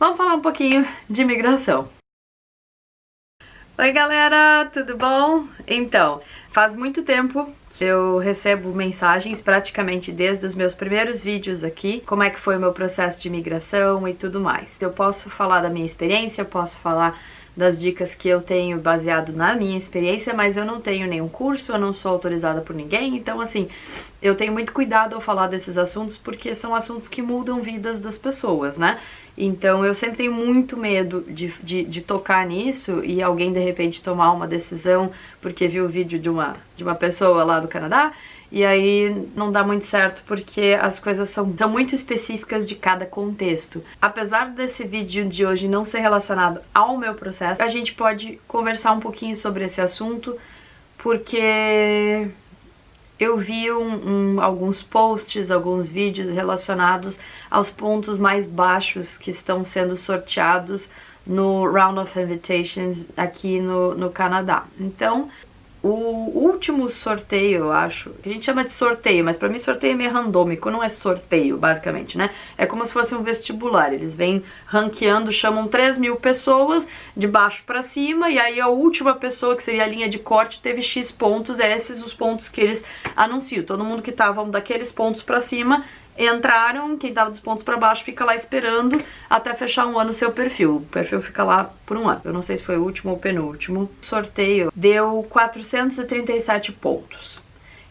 Vamos falar um pouquinho de imigração. Oi galera, tudo bom? Então, faz muito tempo que eu recebo mensagens praticamente desde os meus primeiros vídeos aqui, como é que foi o meu processo de imigração e tudo mais. Eu posso falar da minha experiência, eu posso falar das dicas que eu tenho baseado na minha experiência, mas eu não tenho nenhum curso, eu não sou autorizada por ninguém, então assim, eu tenho muito cuidado ao falar desses assuntos porque são assuntos que mudam vidas das pessoas, né? Então eu sempre tenho muito medo de tocar nisso e alguém de repente tomar uma decisão porque viu o vídeo de uma pessoa lá do Canadá e aí não dá muito certo porque as coisas são muito específicas de cada contexto. Apesar desse vídeo de hoje não ser relacionado ao meu processo, a gente pode conversar um pouquinho sobre esse assunto porque eu vi alguns posts, alguns vídeos relacionados aos pontos mais baixos que estão sendo sorteados no Round of Invitations aqui no Canadá. Então, o último sorteio, eu acho, que a gente chama de sorteio, mas pra mim sorteio é meio randômico, não é sorteio, basicamente, né? É como se fosse um vestibular, eles vêm ranqueando, chamam 3.000 pessoas de baixo pra cima, e aí a última pessoa, que seria a linha de corte, teve X pontos, esses os pontos que eles anunciam. Todo mundo que tava daqueles pontos pra cima entraram, quem tava dos pontos pra baixo fica lá esperando até fechar um ano o seu perfil. O perfil fica lá por um ano. Eu não sei se foi o último ou penúltimo. O sorteio deu 437 pontos.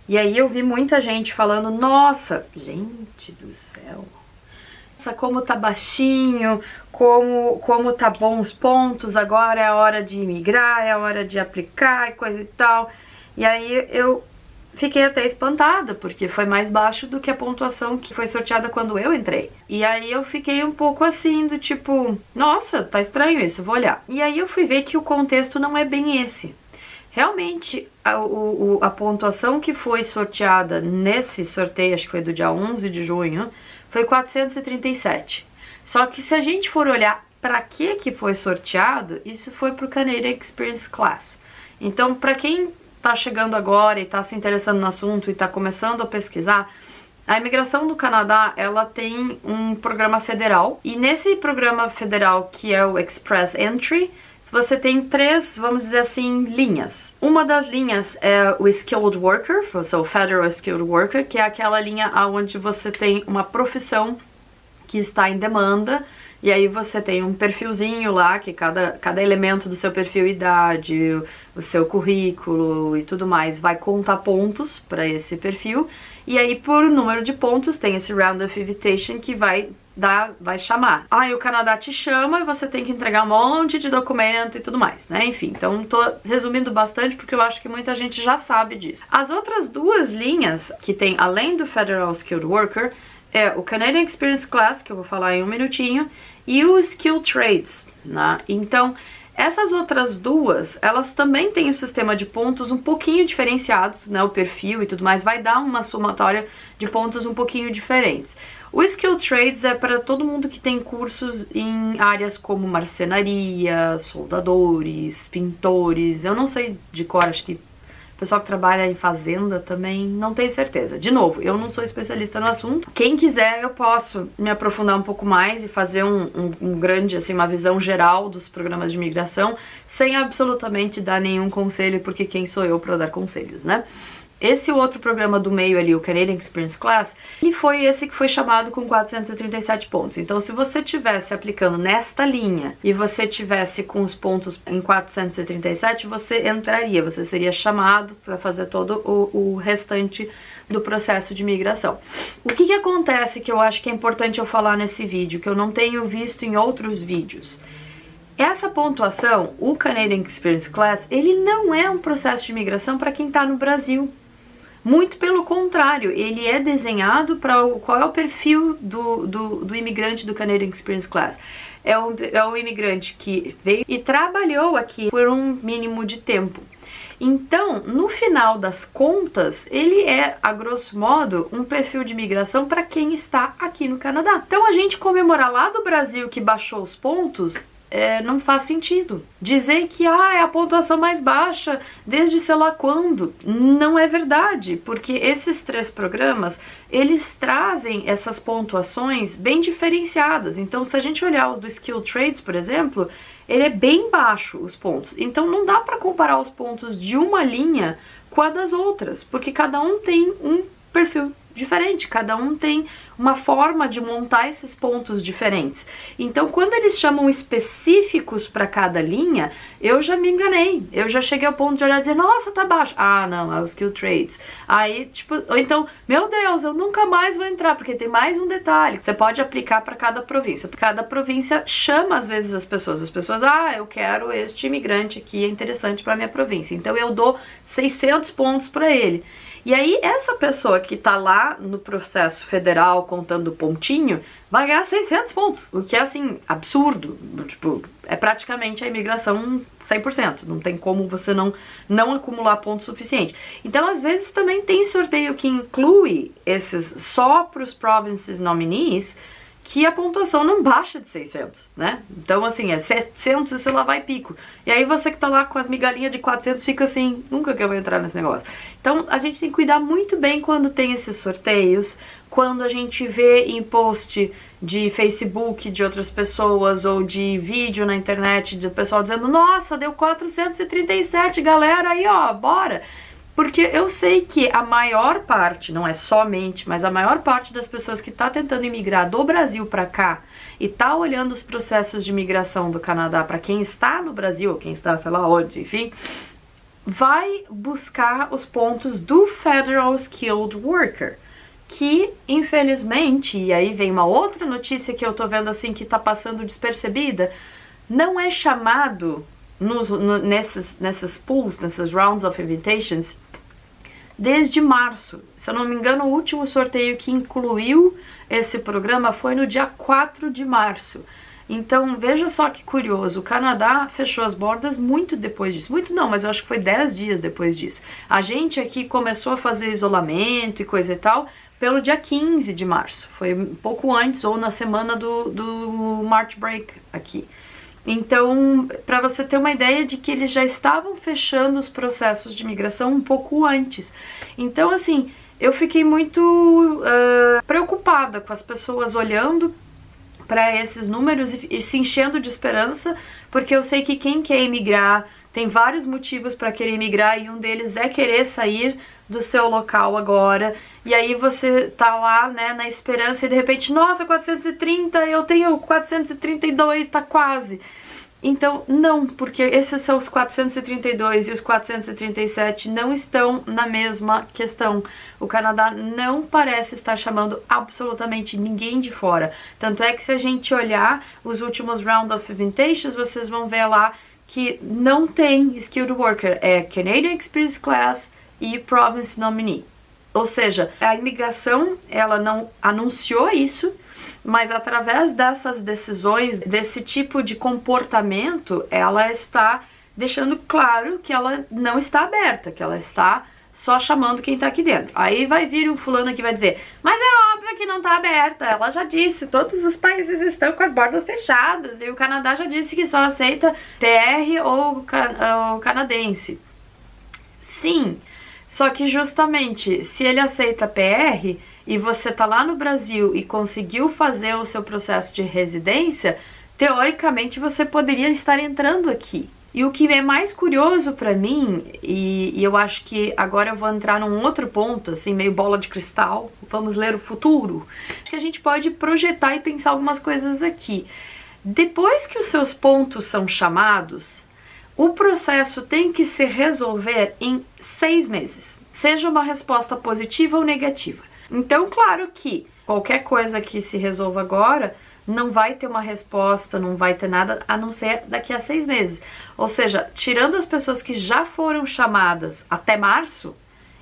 E aí eu vi muita gente falando, nossa, gente do céu, nossa, como tá baixinho, como tá bom os pontos, agora é a hora de imigrar, é a hora de aplicar e coisa e tal. E aí eu fiquei até espantada, porque foi mais baixo do que a pontuação que foi sorteada quando eu entrei. E aí eu fiquei um pouco assim, do tipo, nossa, tá estranho isso, vou olhar. E aí eu fui ver que o contexto não é bem esse. Realmente, a pontuação que foi sorteada nesse sorteio, acho que foi do dia 11 de junho, foi 437. Só que se a gente for olhar para que foi sorteado, isso foi pro Canadian Experience Class. Então, para quem tá chegando agora e tá se interessando no assunto e tá começando a pesquisar, a imigração do Canadá, ela tem um programa federal, e nesse programa federal, que é o Express Entry, você tem três, vamos dizer assim, linhas. Uma das linhas é o Skilled Worker, o Federal Skilled Worker, que é aquela linha onde você tem uma profissão que está em demanda, e aí você tem um perfilzinho lá, que cada elemento do seu perfil, idade, o seu currículo e tudo mais, vai contar pontos para esse perfil, e aí por número de pontos tem esse Round of Invitation que vai chamar. Aí o Canadá te chama e você tem que entregar um monte de documento e tudo mais, né? Enfim, então tô resumindo bastante porque eu acho que muita gente já sabe disso. As outras duas linhas que tem, além do Federal Skilled Worker, é o Canadian Experience Class, que eu vou falar em um minutinho, e o Skilled Trades, né? Então, essas outras duas, elas também têm um sistema de pontos um pouquinho diferenciados, né? O perfil e tudo mais vai dar uma somatória de pontos um pouquinho diferentes. O Skilled Trades é para todo mundo que tem cursos em áreas como marcenaria, soldadores, pintores, eu não sei de cor, acho que o pessoal que trabalha em fazenda também, não tenho certeza. De novo, eu não sou especialista no assunto. Quem quiser, eu posso me aprofundar um pouco mais e fazer um grande, assim, uma visão geral dos programas de imigração, sem absolutamente dar nenhum conselho, porque quem sou eu para dar conselhos, né? Esse outro programa do meio ali, o Canadian Experience Class, e foi esse que foi chamado com 437 pontos. Então, se você tivesse aplicando nesta linha e você tivesse com os pontos em 437, você entraria, você seria chamado para fazer todo o restante do processo de imigração. O que acontece que eu acho que é importante eu falar nesse vídeo, que eu não tenho visto em outros vídeos? Essa pontuação, o Canadian Experience Class, ele não é um processo de imigração para quem está no Brasil. Muito pelo contrário, ele é desenhado para qual é o perfil do imigrante do Canadian Experience Class. É o imigrante que veio e trabalhou aqui por um mínimo de tempo. Então, no final das contas, ele é, a grosso modo, um perfil de imigração para quem está aqui no Canadá. Então, a gente comemorar lá do Brasil que baixou os pontos não faz sentido. Dizer que é a pontuação mais baixa desde sei lá quando, não é verdade, porque esses 3 programas, eles trazem essas pontuações bem diferenciadas. Então, se a gente olhar os do Skill Trades, por exemplo, ele é bem baixo os pontos. Então, não dá para comparar os pontos de uma linha com a das outras, porque cada um tem um perfil diferente, cada um tem uma forma de montar esses pontos diferentes. Então, quando eles chamam específicos para cada linha, eu já me enganei. Eu já cheguei ao ponto de olhar e dizer, nossa, tá baixo. Ah, não, é o Skill Trades. Aí, tipo, ou então, meu Deus, eu nunca mais vou entrar, porque tem mais um detalhe. Você pode aplicar para cada província. Cada província chama, às vezes, as pessoas. As pessoas, eu quero este imigrante aqui, é interessante para minha província. Então, eu dou 600 pontos para ele. E aí, essa pessoa que tá lá no processo federal contando pontinho, vai ganhar 600 pontos, o que é, assim, absurdo. Tipo, é praticamente a imigração 100%, não tem como você não acumular pontos suficiente. Então, às vezes, também tem sorteio que inclui esses só para os provinces nominees, que a pontuação não baixa de 600, né? Então, assim, é 700 e sei lá vai pico. E aí você que tá lá com as migalhinhas de 400 fica assim, nunca que eu vou entrar nesse negócio. Então, a gente tem que cuidar muito bem quando tem esses sorteios, quando a gente vê em post de Facebook de outras pessoas ou de vídeo na internet do pessoal dizendo, nossa, deu 437, galera, aí ó, bora! Porque eu sei que a maior parte, não é somente, mas a maior parte das pessoas que está tentando imigrar do Brasil para cá e está olhando os processos de imigração do Canadá para quem está no Brasil, ou quem está, sei lá onde, enfim, vai buscar os pontos do Federal Skilled Worker, que infelizmente, e aí vem uma outra notícia que eu tô vendo assim que tá passando despercebida, não é chamado nesses pools, nesses rounds of invitations, desde março. Se eu não me engano, o último sorteio que incluiu esse programa foi no dia 4 de março. Então, veja só que curioso, o Canadá fechou as bordas muito depois disso. Muito não, mas eu acho que foi 10 dias depois disso. A gente aqui começou a fazer isolamento e coisa e tal pelo dia 15 de março. Foi um pouco antes, ou na semana do March Break aqui. Então, para você ter uma ideia de que eles já estavam fechando os processos de imigração um pouco antes. Então, assim, eu fiquei muito preocupada com as pessoas olhando para esses números e se enchendo de esperança, porque eu sei que quem quer imigrar tem vários motivos para querer imigrar e um deles é querer sair do seu local agora, e aí você tá lá, né, na esperança e de repente, nossa, 430, eu tenho 432, tá quase. Então, não, porque esses são os 432 e os 437 não estão na mesma questão. O Canadá não parece estar chamando absolutamente ninguém de fora. Tanto é que se a gente olhar os últimos Round of Invitations, vocês vão ver lá que não tem Skilled Worker, é Canadian Experience Class e Province Nominee. Ou seja, a imigração, ela não anunciou isso, mas através dessas decisões, desse tipo de comportamento, ela está deixando claro que ela não está aberta, que ela está só chamando quem está aqui dentro. Aí vai vir um fulano que vai dizer, mas é óbvio que não está aberta, ela já disse, todos os países estão com as bordas fechadas, e o Canadá já disse que só aceita PR ou canadense. Sim, só que justamente, se ele aceita PR e você tá lá no Brasil e conseguiu fazer o seu processo de residência, teoricamente você poderia estar entrando aqui. E o que é mais curioso pra mim, e eu acho que agora eu vou entrar num outro ponto, assim, meio bola de cristal, vamos ler o futuro, acho que a gente pode projetar e pensar algumas coisas aqui. Depois que os seus pontos são chamados, o processo tem que se resolver em 6 meses, seja uma resposta positiva ou negativa. Então, claro que qualquer coisa que se resolva agora não vai ter uma resposta, não vai ter nada a não ser daqui a 6 meses. Ou seja, tirando as pessoas que já foram chamadas até março,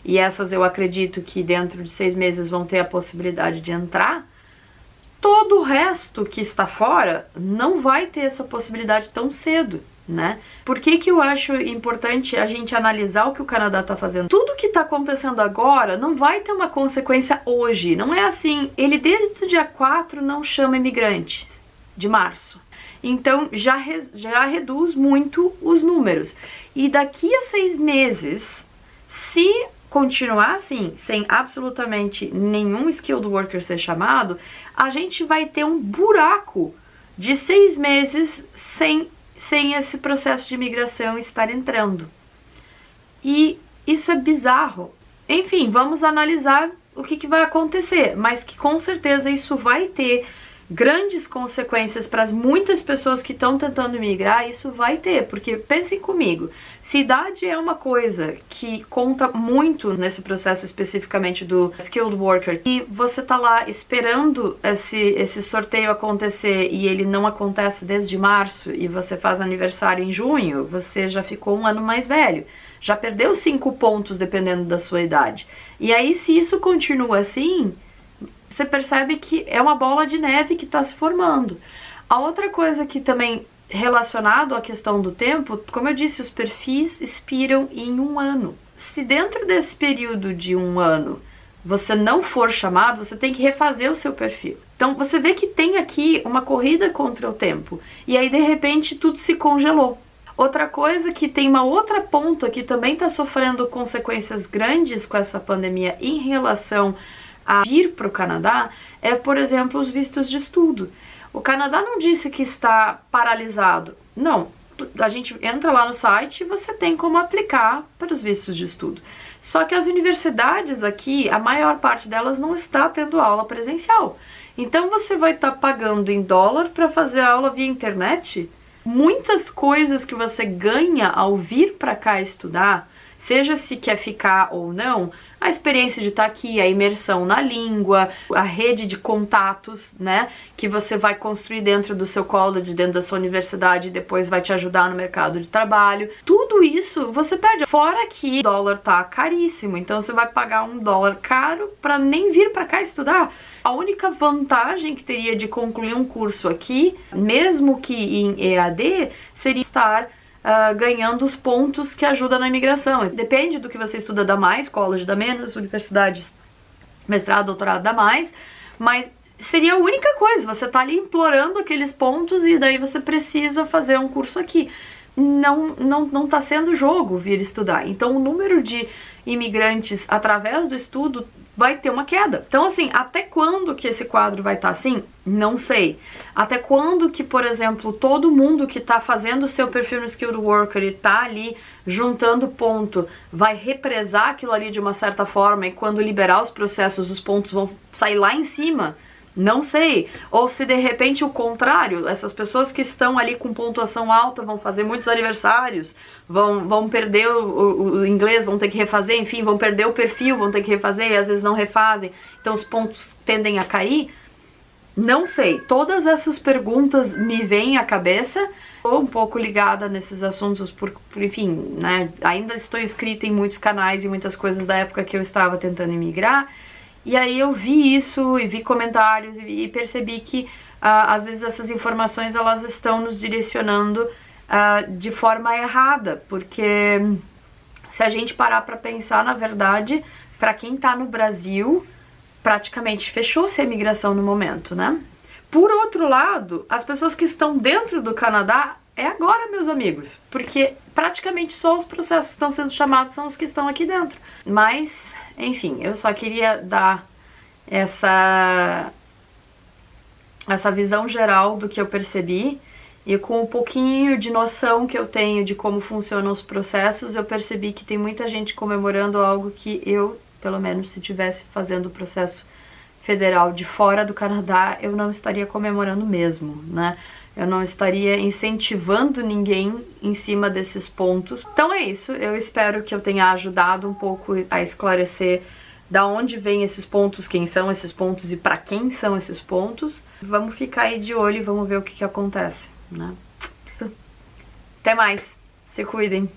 e essas eu acredito que dentro de 6 meses vão ter a possibilidade de entrar, todo o resto que está fora não vai ter essa possibilidade tão cedo, né? Por que que eu acho importante a gente analisar o que o Canadá está fazendo? Tudo que está acontecendo agora não vai ter uma consequência hoje. Não é assim, ele desde o dia 4 não chama imigrantes, de março. Então já reduz muito os números. E daqui a 6 meses, se continuar assim, sem absolutamente nenhum skilled worker ser chamado, a gente vai ter um buraco de 6 meses sem esse processo de imigração estar entrando. E isso é bizarro. Enfim, vamos analisar o que vai acontecer, mas que com certeza isso vai ter grandes consequências para as muitas pessoas que estão tentando migrar. Isso vai ter, porque pensem comigo, se idade é uma coisa que conta muito nesse processo especificamente do skilled worker, e você tá lá esperando esse sorteio acontecer e ele não acontece desde março e você faz aniversário em junho, você já ficou um ano mais velho, já perdeu 5 pontos dependendo da sua idade. E aí, se isso continua assim, você percebe que é uma bola de neve que está se formando. A outra coisa que também relacionado à questão do tempo, como eu disse, os perfis expiram em 1 ano. Se dentro desse período de 1 ano você não for chamado, você tem que refazer o seu perfil. Então você vê que tem aqui uma corrida contra o tempo. E aí de repente tudo se congelou. Outra coisa que tem uma outra ponta que também está sofrendo consequências grandes com essa pandemia em relação a vir para o Canadá é, por exemplo, os vistos de estudo. O Canadá não disse que está paralisado. Não, a gente entra lá no site e você tem como aplicar para os vistos de estudo. Só que as universidades aqui, a maior parte delas não está tendo aula presencial. Então você vai estar pagando em dólar para fazer aula via internet. Muitas coisas que você ganha ao vir para cá estudar, seja se quer ficar ou não, a experiência de estar aqui, a imersão na língua, a rede de contatos, né, que você vai construir dentro do seu college, dentro da sua universidade, e depois vai te ajudar no mercado de trabalho. Tudo isso você perde. Fora que o dólar tá caríssimo, então você vai pagar um dólar caro para nem vir para cá estudar. A única vantagem que teria de concluir um curso aqui, mesmo que em EAD, seria estar ganhando os pontos que ajudam na imigração. Depende do que você estuda, dá mais, college dá menos, universidades, mestrado, doutorado dá mais, mas seria a única coisa, você tá ali implorando aqueles pontos e daí você precisa fazer um curso aqui. Não tá sendo jogo vir estudar. Então o número de imigrantes através do estudo vai ter uma queda. Então assim, até quando que esse quadro vai estar assim? Não sei. Até quando que, por exemplo, todo mundo que tá fazendo o seu perfil no Skilled Worker e tá ali juntando ponto, vai represar aquilo ali de uma certa forma e quando liberar os processos, os pontos vão sair lá em cima? Não sei. Ou se de repente o contrário, essas pessoas que estão ali com pontuação alta vão fazer muitos aniversários, vão perder o inglês, vão ter que refazer, enfim, vão perder o perfil, vão ter que refazer e às vezes não refazem, então os pontos tendem a cair. Não sei. Todas essas perguntas me vêm à cabeça. Estou um pouco ligada nesses assuntos, enfim, né? Ainda estou inscrita em muitos canais e muitas coisas da época que eu estava tentando imigrar. E aí eu vi isso e vi comentários e percebi que às vezes essas informações elas estão nos direcionando de forma errada, porque se a gente parar para pensar, na verdade, para quem está no Brasil, praticamente fechou-se a imigração no momento, né? Por outro lado, as pessoas que estão dentro do Canadá é agora, meus amigos, porque praticamente só os processos que estão sendo chamados são os que estão aqui dentro. Mas, enfim, eu só queria dar essa visão geral do que eu percebi e com um pouquinho de noção que eu tenho de como funcionam os processos, eu percebi que tem muita gente comemorando algo que eu, pelo menos, se estivesse fazendo o processo federal de fora do Canadá, eu não estaria comemorando mesmo, né? Eu não estaria incentivando ninguém em cima desses pontos. Então é isso, eu espero que eu tenha ajudado um pouco a esclarecer da onde vêm esses pontos, quem são esses pontos e para quem são esses pontos. Vamos ficar aí de olho e vamos ver o que acontece, né? Até mais, se cuidem!